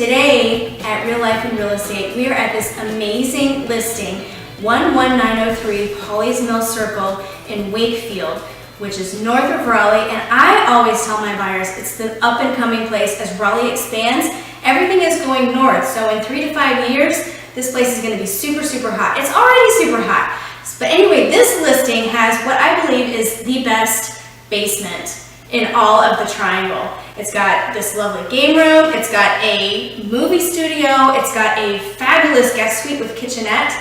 Today at Real Life and Real Estate, we are at this amazing listing, 11903 Polly's Mill Circle in Wakefield, which is north of Raleigh. And I always tell my buyers it's the up and coming place as Raleigh expands. Everything is going north, so in 3 to 5 years, this place is going to be super, super hot. It's already super hot. But anyway, this listing has what I believe is the best basement in all of the triangle. It's got this lovely game room, it's got a movie studio, it's got a fabulous guest suite with kitchenette.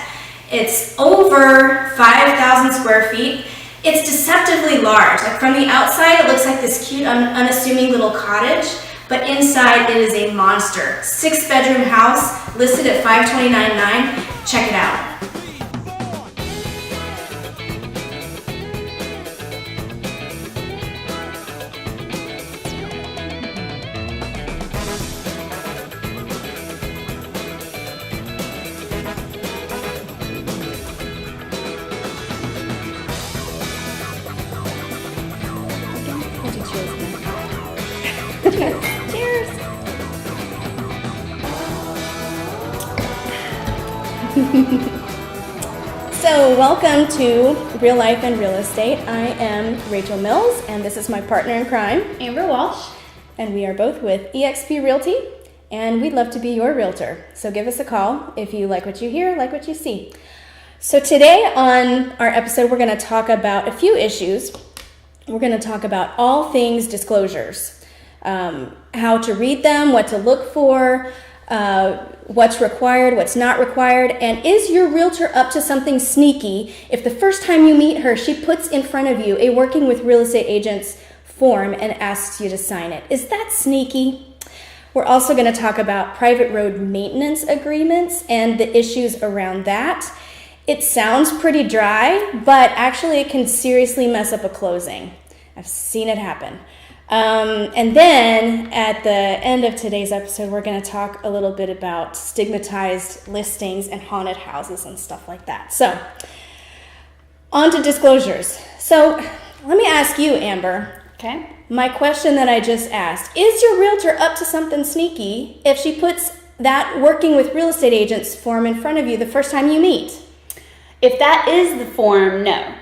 It's over 5,000 square feet. It's deceptively large. Like from the outside, it looks like this cute, unassuming little cottage, but inside it is a monster. 6-bedroom house listed at $529,900. Check it out. Cheers. So welcome to Real Life and Real Estate. I am Rachel Mills, and this is my partner in crime, Amber Walsh. And we are both with eXp Realty, and we'd love to be your realtor. So give us a call if you like what you hear, like what you see. So today on our episode, we're going to talk about a few issues. We're going to talk about all things disclosures. How to read them, what to look for, what's required, what's not required, and is your realtor up to something sneaky if the first time you meet her, she puts in front of you a working with real estate agents form and asks you to sign it? Is that sneaky? We're also going to talk about private road maintenance agreements and the issues around that. It sounds pretty dry, but actually it can seriously mess up a closing. I've seen it happen. And then at the end of today's episode, we're going to talk a little bit about stigmatized listings and haunted houses and stuff like that. So, on to disclosures. So, let me ask you, Amber. Okay. My question that I just asked, is your realtor up to something sneaky if she puts that working with real estate agents form in front of you the first time you meet? If that is the form, no.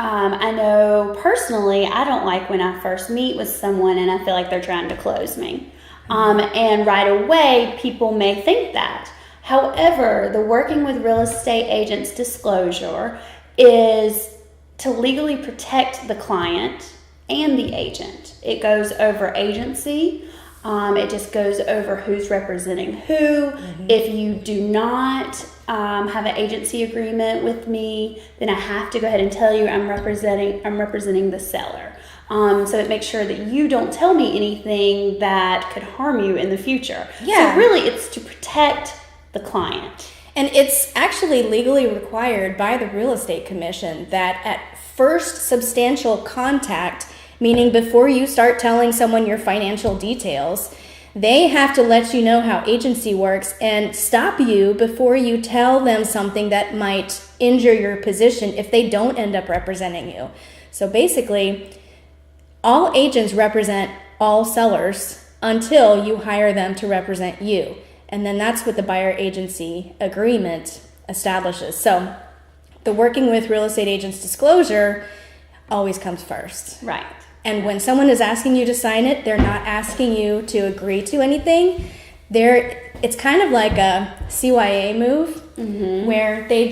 I know personally, I don't like when I first meet with someone and I feel like they're trying to close me. And right away, people may think that. However, the working with real estate agents disclosure is to legally protect the client and the agent. It goes over agency. It just goes over who's representing who. Mm-hmm. If you do not have an agency agreement with me, then I have to go ahead and tell you I'm representing the seller. So it makes sure that you don't tell me anything that could harm you in the future. Yeah. So really it's to protect the client. And it's actually legally required by the Real Estate Commission that at first substantial contact, meaning before you start telling someone your financial details, they have to let you know how agency works and stop you before you tell them something that might injure your position if they don't end up representing you. So basically, all agents represent all sellers until you hire them to represent you. And then that's what the buyer agency agreement establishes. So the working with real estate agents disclosure always comes first. Right. And when someone is asking you to sign it, they're not asking you to agree to anything. It's kind of like a CYA move, mm-hmm. where they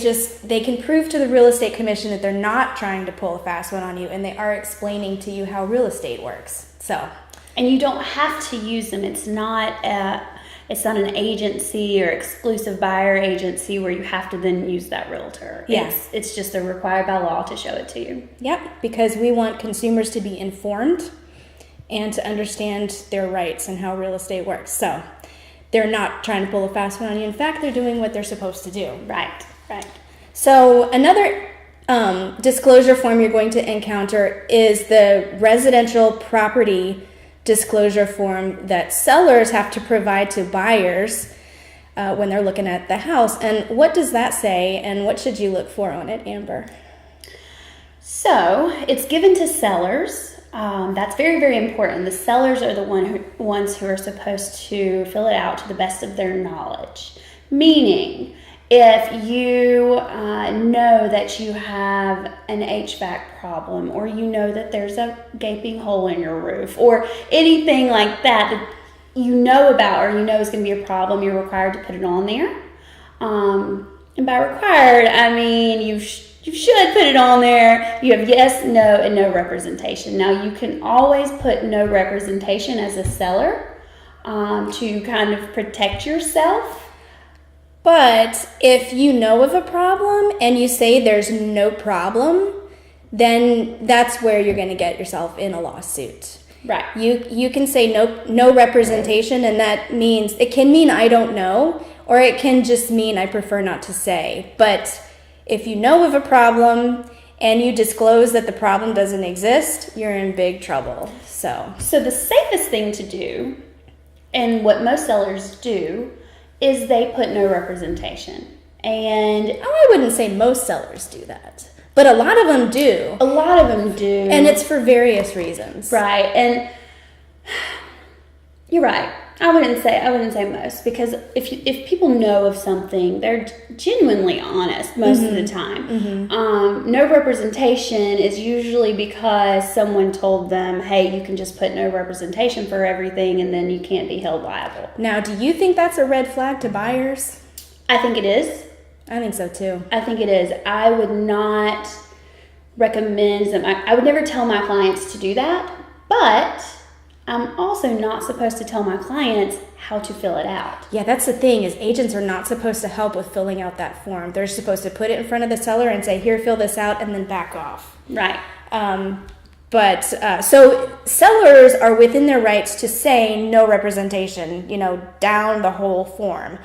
can prove to the Real Estate Commission that they're not trying to pull a fast one on you, and they are explaining to you how real estate works. So, and you don't have to use them. It's not an agency or exclusive buyer agency where you have to then use that realtor. Yes. It's just required by law to show it to you. Yep, because we want consumers to be informed and to understand their rights and how real estate works. So they're not trying to pull a fast one on you. In fact, they're doing what they're supposed to do. Right. So another disclosure form you're going to encounter is the residential property disclosure form that sellers have to provide to buyers when they're looking at the house. And what does that say, and what should you look for on it, Amber? So it's given to sellers That's very, very important. The sellers are the ones who are supposed to fill it out to the best of their knowledge. Meaning, if you know that you have an HVAC problem, or you know that there's a gaping hole in your roof, or anything like that you know about, or you know is going to be a problem, you're required to put it on there. And by required, I mean you should put it on there. You have yes, no, and no representation. Now, you can always put no representation as a seller to kind of protect yourself. But if you know of a problem and you say there's no problem, then that's where you're going to get yourself in a lawsuit. Right. You can say no representation, and that means, it can mean I don't know, or it can just mean I prefer not to say. But if you know of a problem and you disclose that the problem doesn't exist, you're in big trouble. So the safest thing to do, and what most sellers do, is they put no representation. And I wouldn't say most sellers do that, but a lot of them do. A lot of them do. And it's for various reasons. Right. And you're right. I wouldn't say most, because if people know of something, they're genuinely honest most of the time. Mm-hmm. No representation is usually because someone told them, hey, you can just put no representation for everything, and then you can't be held liable. Now, do you think that's a red flag to buyers? I think it is. I think so too. I think it is. I would not recommend them. I would never tell my clients to do that, but I'm also not supposed to tell my clients how to fill it out. Yeah, that's the thing, is agents are not supposed to help with filling out that form. They're supposed to put it in front of the seller and say, here, fill this out, and then back off. Right. So sellers are within their rights to say no representation, down the whole form.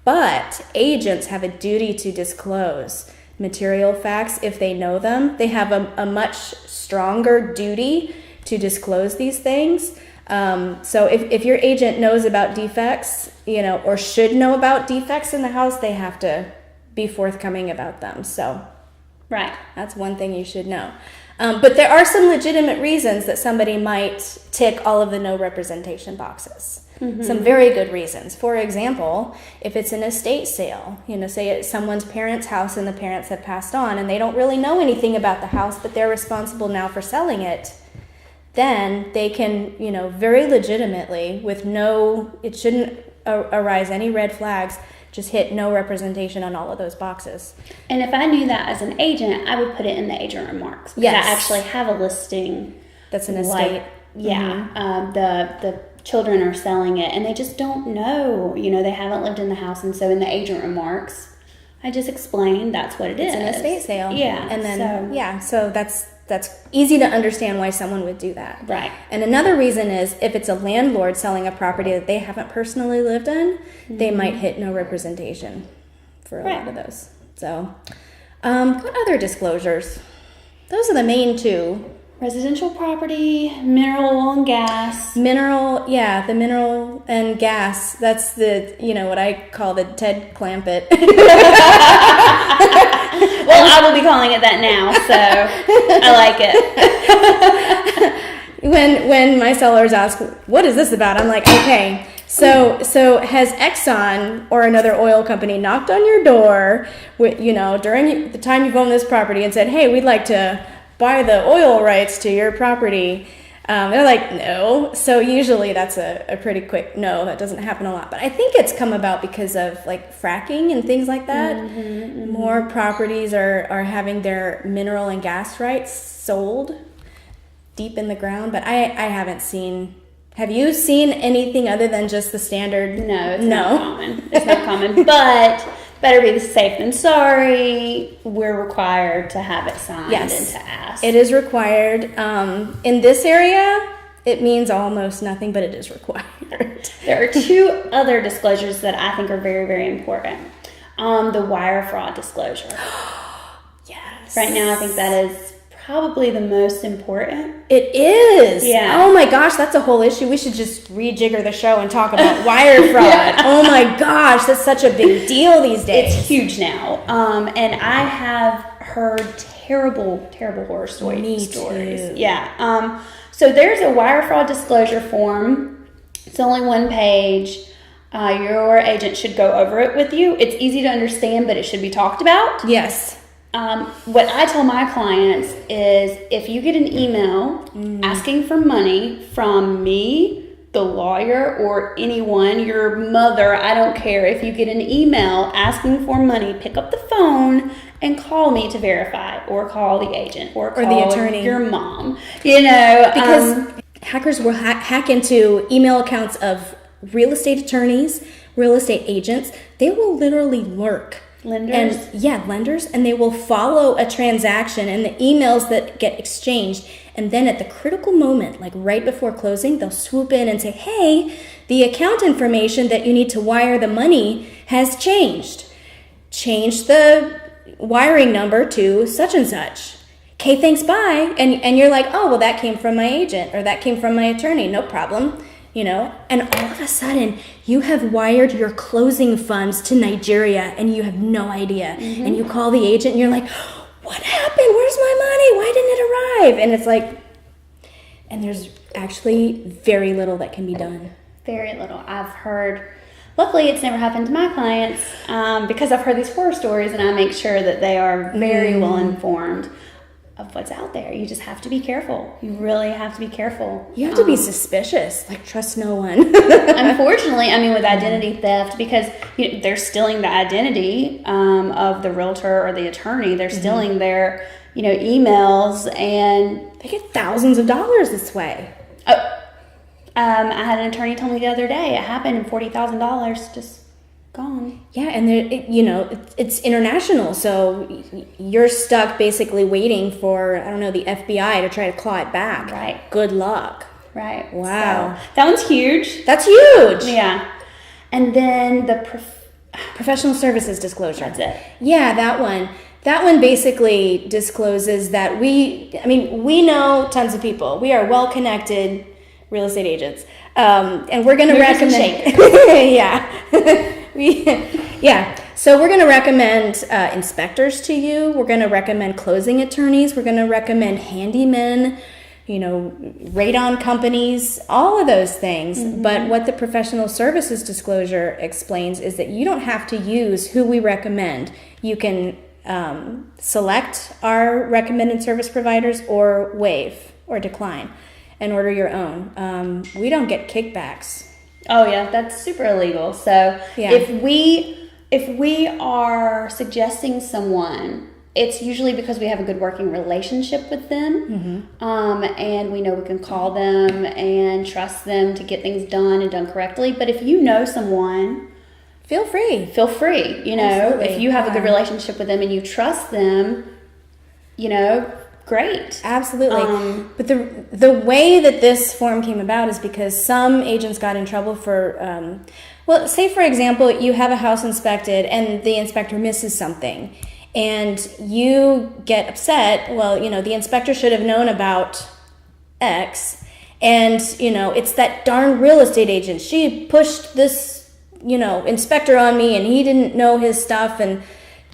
But agents have a duty to disclose material facts if they know them. They have a much stronger duty to disclose these things. So if your agent knows about defects, or should know about defects in the house, they have to be forthcoming about them. So right, that's one thing you should know. But there are some legitimate reasons that somebody might tick all of the no representation boxes. Mm-hmm. Some very good reasons. For example, if it's an estate sale, say it's someone's parents' house and the parents have passed on and they don't really know anything about the house, but they're responsible now for selling it, then they can, very legitimately, it shouldn't arise any red flags, just hit no representation on all of those boxes. And if I knew that as an agent, I would put it in the agent remarks. Yes. I actually have a listing. That's an estate. The children are selling it and they just don't know, they haven't lived in the house. And so in the agent remarks, I just explained that's what it is. It's an estate sale. Yeah. And then, so that's easy to understand why someone would do that. Right. And another reason is if it's a landlord selling a property that they haven't personally lived in, mm-hmm. they might hit no representation for a lot of those. So, what other disclosures? Those are the main two. Residential property, mineral oil and gas. The mineral and gas. That's the, what I call the Ted Clampett. Well, I will be calling it that now, so I like it. When my sellers ask, what is this about? I'm like, okay, so has Exxon or another oil company knocked on your door during the time you've owned this property and said, hey, we'd like to buy the oil rights to your property? They're like, no. So usually that's a pretty quick no. That doesn't happen a lot. But I think it's come about because of fracking and things like that. Mm-hmm, mm-hmm. More properties are having their mineral and gas rights sold deep in the ground. But I haven't seen. Have you seen anything other than just the standard? No, it's not common. It's not common. But better be safe than sorry. We're required to have it signed and to ask. It is required. In this area, it means almost nothing, but it is required. There are two other disclosures that I think are very, very important. The wire fraud disclosure. Yes. Right now, I think that is probably the most important. It is. Yeah. Oh my gosh, that's a whole issue. We should just rejigger the show and talk about wire fraud. Yeah. Oh my gosh, that's such a big deal these days. It's huge now. And I have heard terrible horror stories. Me too. Yeah. So there's a wire fraud disclosure form. It's only one page. Your agent should go over it with you. It's easy to understand, but it should be talked about. Yes. What I tell my clients is if you get an email asking for money from me, the lawyer, or anyone, your mother, I don't care. If you get an email asking for money, pick up the phone and call me to verify, or call the agent, or call the attorney, your mom. Because hackers will hack into email accounts of real estate attorneys, real estate agents. They will literally lurk. Lenders? Lenders. And they will follow a transaction and the emails that get exchanged. And then at the critical moment, like right before closing, they'll swoop in and say, hey, the account information that you need to wire the money has changed. Change the wiring number to such and such. Okay, thanks, bye. And you're like, oh, well, that came from my agent, or that came from my attorney. No problem. And all of a sudden you have wired your closing funds to Nigeria and you have no idea. And you call the agent and you're like, what happened? Where's my money? Why didn't it arrive? And it's like, and there's actually very little that can be done. Very little. I've heard, luckily it's never happened to my clients, because I've heard these horror stories and I make sure that they are very well informed of what's out there. You just have to be careful. You really have to be careful. You have to be suspicious, like trust no one. Unfortunately, with identity theft, because they're stealing the identity of the realtor or the attorney. They're stealing their emails, and they get thousands of dollars this way. I had an attorney tell me the other day it happened, and $40,000 just gone. Yeah, and it's international, so you're stuck basically waiting for, the FBI to try to claw it back. Right. Good luck. Right. Wow. So, that one's huge. That's huge. Yeah. And then the professional services disclosure. That's it. Yeah, that one. That one basically discloses that we know tons of people. We are well-connected real estate agents. And we're going to recommend... Yeah. So we're going to recommend inspectors to you. We're going to recommend closing attorneys. We're going to recommend handymen, radon companies, all of those things. But what the professional services disclosure explains is that you don't have to use who we recommend. You can select our recommended service providers or waive or decline and order your own. We don't get kickbacks. Oh yeah, that's super illegal. So if we are suggesting someone, it's usually because we have a good working relationship with them, and we know we can call them and trust them to get things done and done correctly. But if you know someone, feel free. Absolutely. If you have a good relationship with them and you trust them, great. Absolutely. But the way that this form came about is because some agents got in trouble for, say for example, you have a house inspected and the inspector misses something and you get upset. Well, the inspector should have known about X, and, it's that darn real estate agent. She pushed this, inspector on me and he didn't know his stuff, and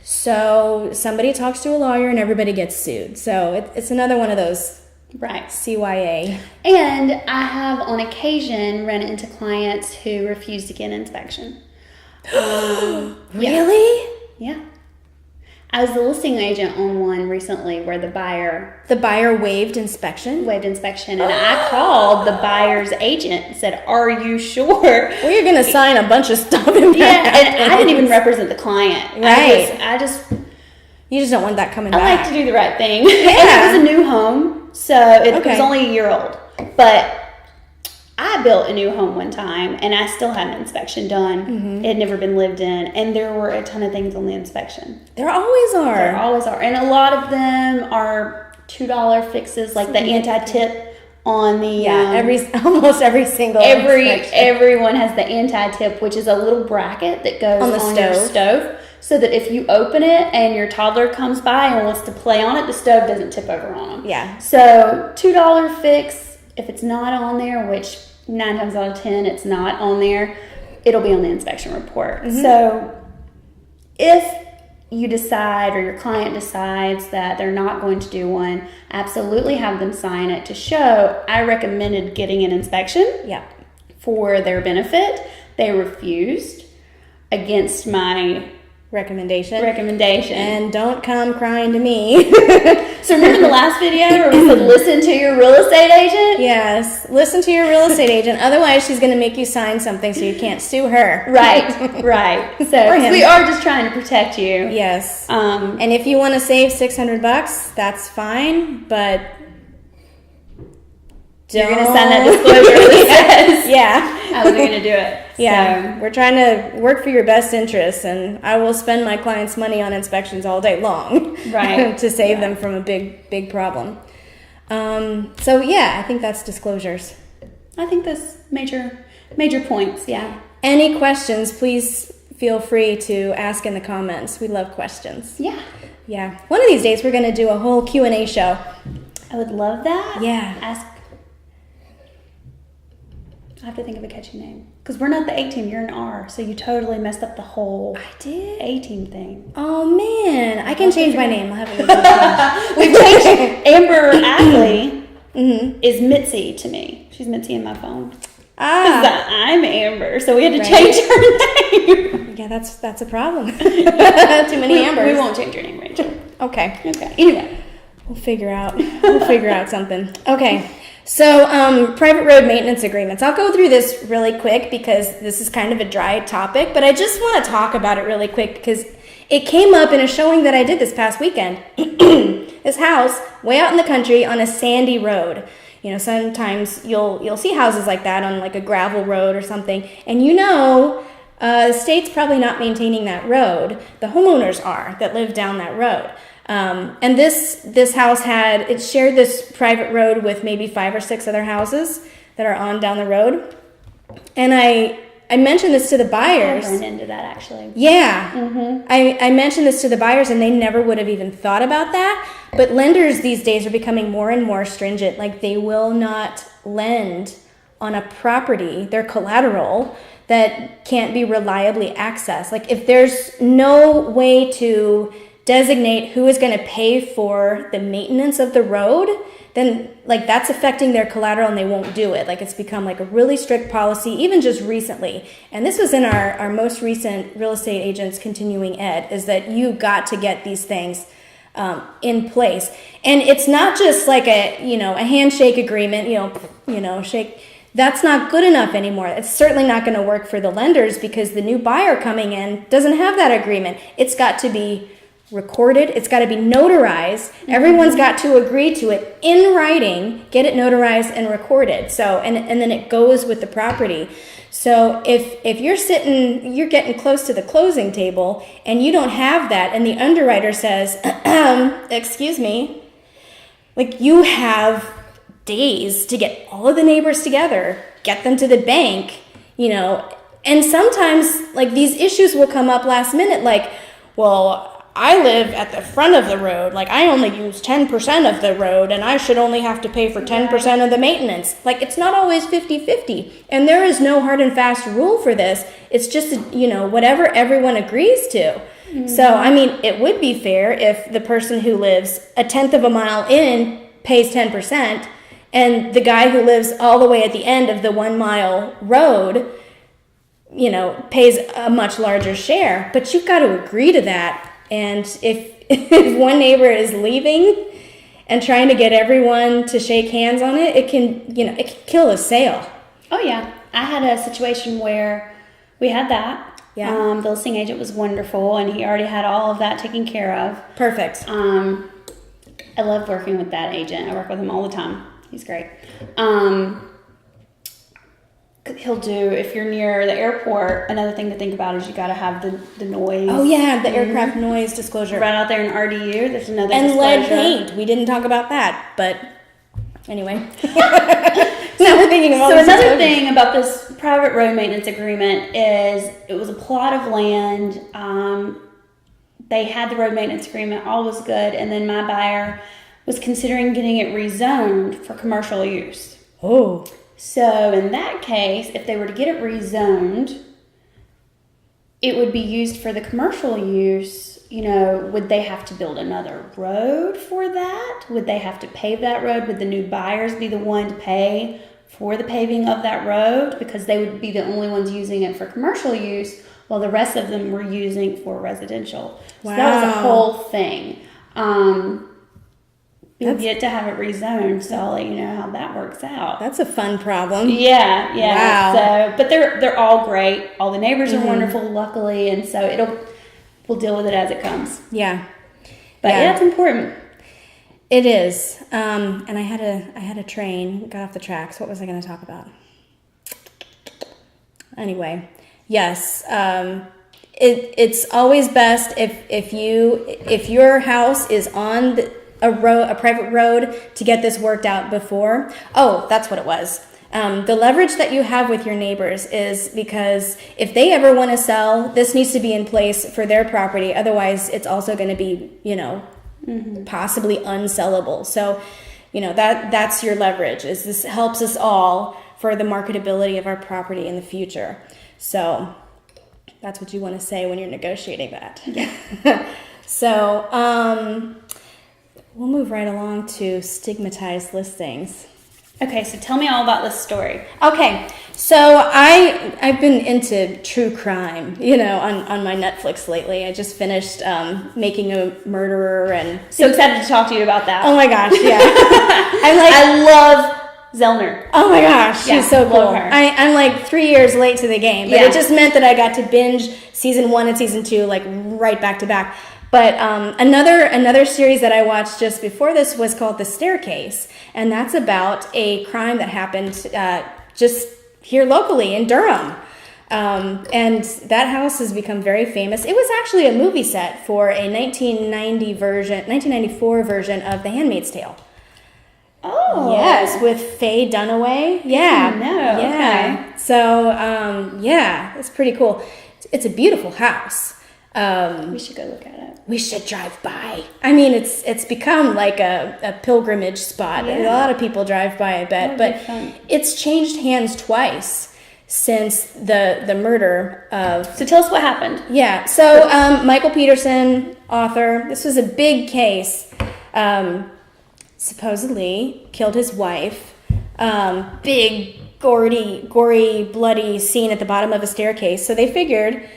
so somebody talks to a lawyer and everybody gets sued. So it's another one of those right CYA. And I have on occasion run into clients who refuse to get an inspection. Really? Yeah. I was the listing agent on one recently where the buyer waived inspection? Waived inspection. And I called the buyer's agent and said, are you sure? Well, you're going to sign a bunch of stuff in that. Yeah, and I didn't even represent the client. Right. You just don't want that coming back. I like to do the right thing. Yeah. And it was a new home, so it was only a year old. But I built a new home one time, and I still had an inspection done. It had never been lived in, and there were a ton of things on the inspection. There always are. There always are. And a lot of them are $2 fixes, like the anti-tip on the... almost every single inspection. Everyone has the anti-tip, which is a little bracket that goes on your stove, so that if you open it and your toddler comes by and wants to play on it, the stove doesn't tip over on them. Yeah. So $2 fix. If it's not on there, which 9 times out of 10 it's not on there, it'll be on the inspection report. So if you decide or your client decides that they're not going to do one, absolutely have them sign it to show I recommended getting an inspection for their benefit. They refused against my recommendation. And don't come crying to me. So remember the last video where we said listen to your real estate agent? Yes, listen to your real estate agent. Otherwise, she's going to make you sign something so you can't sue her. Right. So we are just trying to protect you. Yes. And if you want to save $600, that's fine, but you're going to sign that disclosure that says, how are they going to do it? Yeah, we're trying to work for your best interests, and I will spend my clients' money on inspections all day long, to save them from a big problem. So yeah, I think that's disclosures. I think that's major points. Yeah. Any questions? Please feel free to ask in the comments. We love questions. Yeah. One of these days, we're going to do a whole Q&A show. I would love that. Yeah. I have to think of a catchy name. Because we're not the A team, you're an R. So you totally messed up the whole A team thing. Oh, man. I can change my name. I'll have a We've changed. Amber Ackley is Mitzi to me. She's Mitzi in my phone. I'm Amber. So we had to change her name. Yeah, that's a problem. Too many Ambers. We won't change your name, Rachel. Okay. Anyway. We'll figure out something. Okay. So, private road maintenance agreements. I'll go through this really quick because this is kind of a dry topic, but I just want to talk about it really quick because it came up in a showing that I did this past weekend. This house, way out in the country on a sandy road. You know, sometimes you'll see houses like that on like a gravel road or something, and the state's probably not maintaining that road. The homeowners are that live down that road. And this house shared this private road with maybe 5 or 6 other houses that are on down the road. And I mentioned this to the buyers. I ran into that actually. Yeah. I mentioned this to the buyers and they never would have even thought about that. But lenders these days are becoming more and more stringent. Like they will not lend on a property, their collateral, that can't be reliably accessed. Like if there's no way to designate who is going to pay for the maintenance of the road, then like that's affecting their collateral and they won't do it. Like it's become like a really strict policy, even just recently. And this was in our most recent real estate agents continuing ed, is that you got to get these things in place. And it's not just like a handshake agreement, shake. That's not good enough anymore. It's certainly not going to work for the lenders because the new buyer coming in doesn't have that agreement. It's got to be recorded. It's got to be notarized. Everyone's got to agree to it in writing, get it notarized and recorded. So, and then it goes with the property. So if you're getting close to the closing table and you don't have that and the underwriter says, excuse me, like you have days to get all of the neighbors together, get them to the bank, and sometimes like these issues will come up last minute, like, well, I live at the front of the road. Like, I only use 10% of the road, and I should only have to pay for 10% of the maintenance. Like, it's not always 50-50. And there is no hard and fast rule for this. It's just, whatever everyone agrees to. Mm-hmm. So, I mean, it would be fair if the person who lives a tenth of a mile in pays 10%, and the guy who lives all the way at the end of the 1 mile road, pays a much larger share. But you've got to agree to that. And if one neighbor is leaving and trying to get everyone to shake hands on it, it can kill a sale. Oh yeah. I had a situation where we had that. Yeah. The listing agent was wonderful and he already had all of that taken care of. Perfect. I love working with that agent. I work with him all the time. He's great. He'll do, if you're near the airport, another thing to think about is you got to have the noise. Oh yeah, the aircraft noise disclosure. Right out there in RDU, there's another and disclosure. lead paint. We didn't talk about that, but anyway. Now we're thinking of all this. So another thing about this private road maintenance agreement is it was a plot of land. They had the road maintenance agreement, all was good, and then my buyer was considering getting it rezoned for commercial use. Oh. So in that case, if they were to get it rezoned, it would be used for the commercial use, would they have to build another road for that? Would they have to pave that road? Would the new buyers be the one to pay for the paving of that road? Because they would be the only ones using it for commercial use, while the rest of them were using for residential. Wow. So that was a whole thing. You'll get to have it rezoned, so I'll let you know how that works out. That's a fun problem. Yeah. Wow. So, but they're all great. All the neighbors are wonderful, luckily, and so we'll deal with it as it comes. Yeah. But yeah, it's important. It is. And I had a train, got off the tracks. What was I going to talk about? Anyway, yes. It's always best if your house is on a private road to get this worked out before. Oh, that's what it was. The leverage that you have with your neighbors is because if they ever want to sell, this needs to be in place for their property. Otherwise, it's also going to be, possibly unsellable. So, that's your leverage. Is this helps us all for the marketability of our property in the future. So that's what you want to say when you're negotiating that. So we'll move right along to stigmatized listings. Okay, so tell me all about this story. Okay, so I've been into true crime, on my Netflix lately. I just finished Making a Murderer, and so excited to talk to you about that. Oh my gosh, yeah. I love Zellner. Oh my gosh, she's so cool. Love her. I'm like 3 years late to the game, but it just meant that I got to binge season 1 and season 2 like right back to back. But another series that I watched just before this was called The Staircase, and that's about a crime that happened just here locally in Durham. And that house has become very famous. It was actually a movie set for a 1994 version of The Handmaid's Tale. Oh. Yes, with Faye Dunaway. Yeah. No. Yeah. Okay. So, it's pretty cool. It's a beautiful house. We should go look at it. We should drive by. I mean, it's become like a pilgrimage spot. Yeah. A lot of people drive by, I bet. But it's changed hands twice since the murder of... So tell us what happened. Yeah. So Michael Peterson, author, this was a big case. Supposedly killed his wife. Big, gory, bloody scene at the bottom of a staircase. So they figured...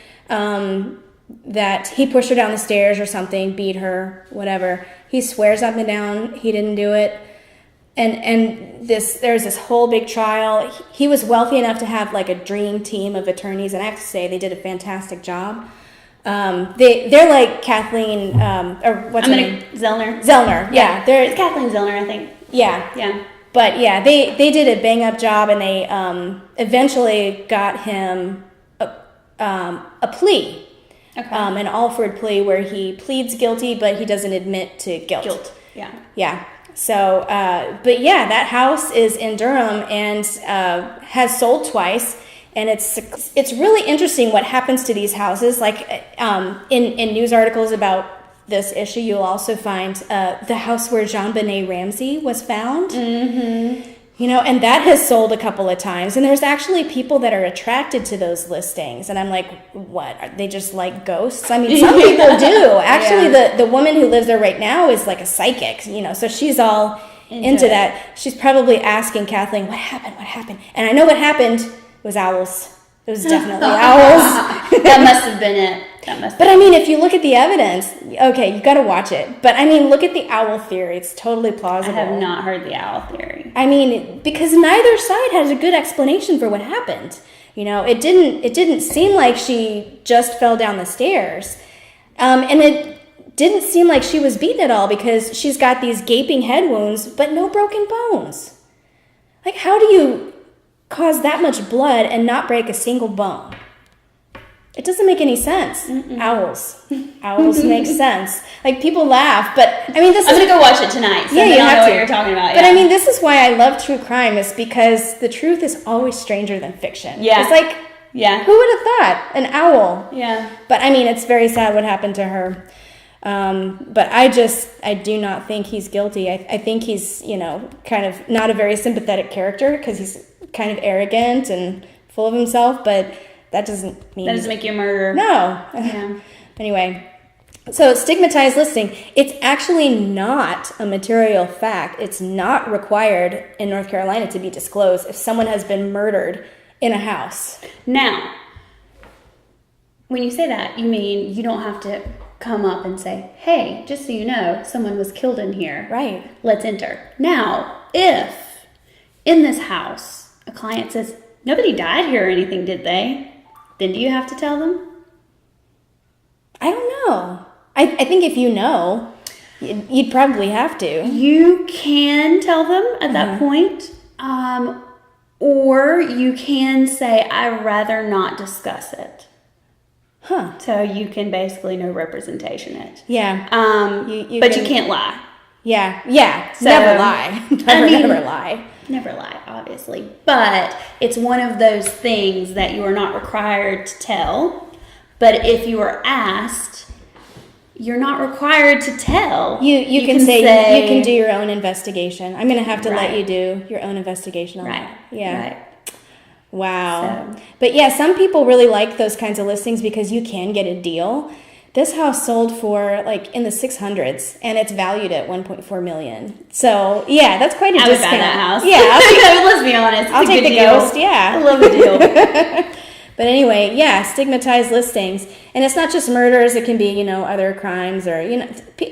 that he pushed her down the stairs or something, beat her, whatever. He swears up and down he didn't do it. And there's this whole big trial. He was wealthy enough to have like a dream team of attorneys, and I have to say they did a fantastic job. They're like Kathleen, or what's her name? Zellner. Zellner, yeah. It's Kathleen Zellner, I think. Yeah. Yeah. But yeah, they did a bang up job, and they eventually got him a plea. Okay. An Alford plea where he pleads guilty, but he doesn't admit to guilt. Yeah. Yeah. So, but yeah, that house is in Durham and has sold twice. And it's really interesting what happens to these houses. Like in news articles about this issue, you'll also find the house where JonBenet Ramsey was found. Mm-hmm. And that has sold a couple of times. And there's actually people that are attracted to those listings. And I'm like, what? Are they just like ghosts? I mean, some people do. Actually, the woman who lives there right now is like a psychic, so she's all into that. She's probably asking Kathleen, what happened? What happened? And I know what happened. It was owls. It was definitely owls. That must have been it. But I mean, if you look at the evidence, okay, you got to watch it. But I mean, look at the owl theory. It's totally plausible. I have not heard the owl theory. I mean, because neither side has a good explanation for what happened. It didn't seem like she just fell down the stairs. And it didn't seem like she was beaten at all because she's got these gaping head wounds, but no broken bones. Like, how do you cause that much blood and not break a single bone? It doesn't make any sense. Mm-mm. Owls make sense. Like, people laugh, but I mean, I'm gonna go watch it tonight. So yeah, you have know to. What you're talking about. But I mean, this is why I love true crime, is because the truth is always stranger than fiction. Yeah, it's like, who would have thought an owl? Yeah. But I mean, it's very sad what happened to her. But I do not think he's guilty. I think he's, kind of not a very sympathetic character because he's kind of arrogant and full of himself, but that doesn't mean... That doesn't make you a murderer. No. Yeah. Anyway, So stigmatized listing, it's actually not a material fact. It's not required in North Carolina to be disclosed if someone has been murdered in a house. Now, when you say that, you mean you don't have to come up and say, hey, just so you know, someone was killed in here. Right. Let's enter. Now, if in this house a client says, nobody died here or anything, did they? Then do you have to tell them? I don't know. I think if you know, you'd probably have to. You can tell them at that point, or you can say, I'd rather not discuss it. Huh. So you can basically no representation it. Yeah. But you can't lie. Yeah. Yeah. So, never lie. Never lie. Never lie, obviously. But it's one of those things that you are not required to tell. But if you are asked, you're not required to tell. You can say you can do your own investigation. I'm going to have to Right. let you do your own investigation on that. Yeah. Right. Wow. So. But yeah, some people really like those kinds of listings because you can get a deal. This house sold for like in the 600s and it's valued at 1.4 million. So yeah, that's quite a discount. I would buy that house. Yeah. Let's be honest. I'll take the deal. ghost. Yeah. I love a deal. But anyway, yeah, stigmatized listings. And it's not just murders. It can be, other crimes or,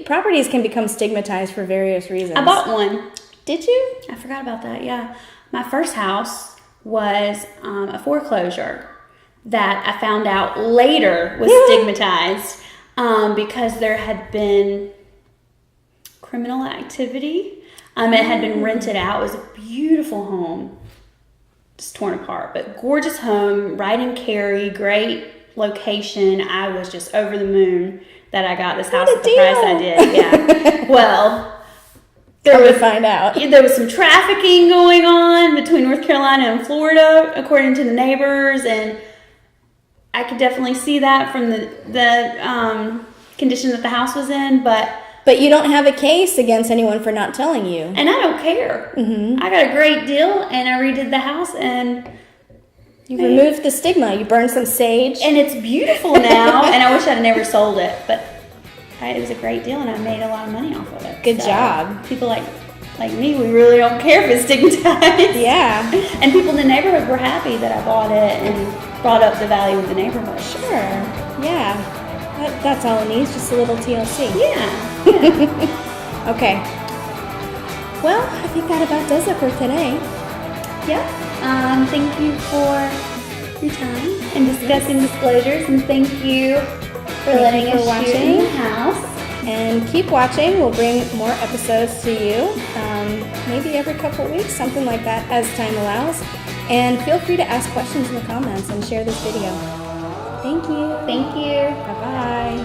properties can become stigmatized for various reasons. I bought one. Did you? I forgot about that, yeah. My first house was a foreclosure that I found out later was stigmatized because there had been criminal activity. It had been rented out. It was a beautiful home. Just torn apart, but gorgeous home, right in Cary, great location. I was just over the moon that I got this house at the price I did. Yeah. Well, there was some trafficking going on between North Carolina and Florida, according to the neighbors, and I could definitely see that from the condition that the house was in, But you don't have a case against anyone for not telling you. And I don't care. Mm-hmm. I got a great deal, and I redid the house, and you removed the stigma. You burned some sage. And it's beautiful now, and I wish I'd never sold it, but it was a great deal, and I made a lot of money off of it. Good job. People like me, we really don't care if it's stigmatized. Yeah. And people in the neighborhood were happy that I bought it and brought up the value of the neighborhood. Sure. Yeah. That's all it needs, just a little TLC. Yeah. Okay. Well, I think that about does it for today. Yeah. Thank you for your time and discussing disclosures, and thank you for letting us shoot in the house. And keep watching. We'll bring more episodes to you, maybe every couple weeks, something like that, as time allows. And feel free to ask questions in the comments and share this video. Thank you. Thank you. Bye-bye.